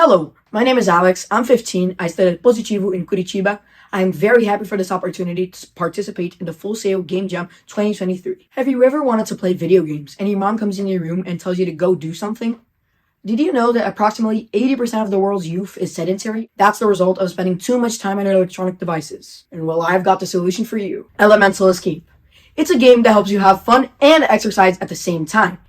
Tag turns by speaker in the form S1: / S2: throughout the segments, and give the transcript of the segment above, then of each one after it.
S1: Hello, my name is Alex. I'm 15. I study at Positivo in Curitiba. I am very happy for this opportunity to participate in the Full Sail GameJam 2023. Have you ever wanted to play video games and your mom comes in your room and tells you to go do something? Did you know that approximately 80% of the world's youth is sedentary? That's the result of spending too much time on electronic devices. And well, I've got the solution for you. Elemental Escape. It's a game that helps you have fun and exercise at the same time.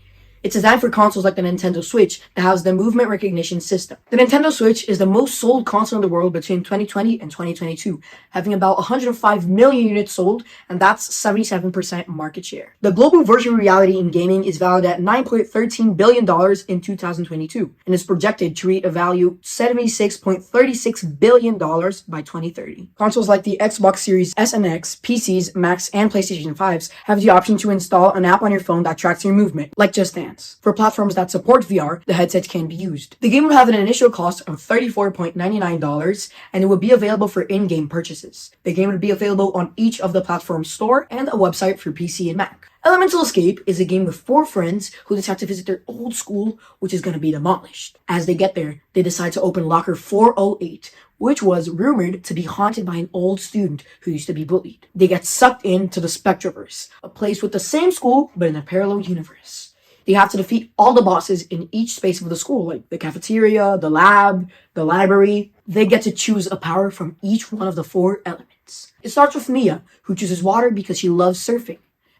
S1: It's designed for consoles like the Nintendo Switch that has the movement recognition system. The Nintendo Switch is the most sold console in the world between 2020 and 2022, having about 105 million units sold, and that's 77% market share. The global virtual reality in gaming is valued at $9.13 billion in 2022, and is projected to reach a value $76.36 billion by 2030. Consoles like the Xbox Series S and X, PCs, Macs, and PlayStation 5s have the option to install an app on your phone that tracks your movement, like Just Dance. For platforms that support VR, the headset can be used. The game will have an initial cost of $34.99, and it will be available for in-game purchases. The game will be available on each of the platform store and a website for PC and Mac. Elemental Escape is a game with 4 friends who decide to visit their old school, which is going to be demolished. As they get there, they decide to open locker 408, which was rumored to be haunted by an old student who used to be bullied. They get sucked into the SpectraVerse, a place with the same school but in a parallel universe. They have to defeat all the bosses in each space of the school, like the cafeteria, the lab, the library. They get to choose a power from each one of the 4 elements. It starts with Miah, who chooses water because she loves surfing.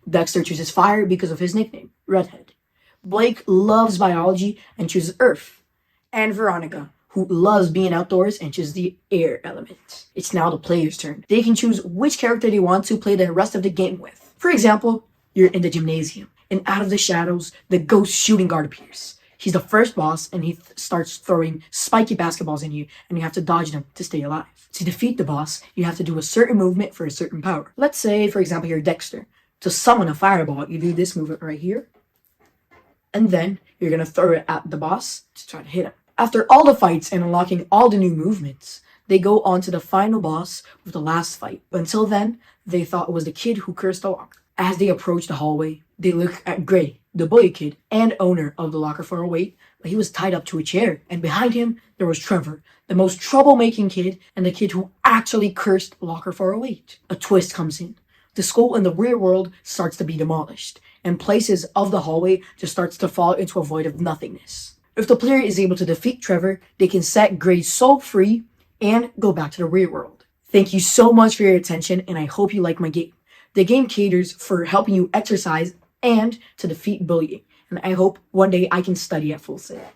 S1: Dexter chooses fire because of his nickname, Redhead. Blake loves biology and chooses earth. And Veronica, who loves being outdoors and chooses the air element. It's now the player's turn. They can choose which character they want to play the rest of the game with. For example, you're in the gymnasium, and out of the shadows, the ghost shooting guard appears. He's the first boss, and he starts throwing spiky basketballs in you, and you have to dodge them to stay alive. To defeat the boss, you have to do a certain movement for a certain power. Let's say, for example, you're Dexter. To summon a fireball, you do this movement right here, and then you're going to throw it at the boss to try to hit him. After all the fights and unlocking all the new movements, they go on to the final boss with the last fight. But until then, they thought it was the kid who cursed the locker. As they approach the hallway, they look at Gray, the bully kid and owner of the locker 408, but he was tied up to a chair, and behind him there was Trevor, the most troublemaking kid and the kid who actually cursed locker 408. A twist comes in. The school in the real world starts to be demolished, and places of the hallway just starts to fall into a void of nothingness. If the player is able to defeat Trevor, they can set Gray's soul free and go back to the real world. Thank you so much for your attention, and I hope you like my game. The game caters for helping you exercise and to defeat bullying, and I hope one day I can study at Full Sail.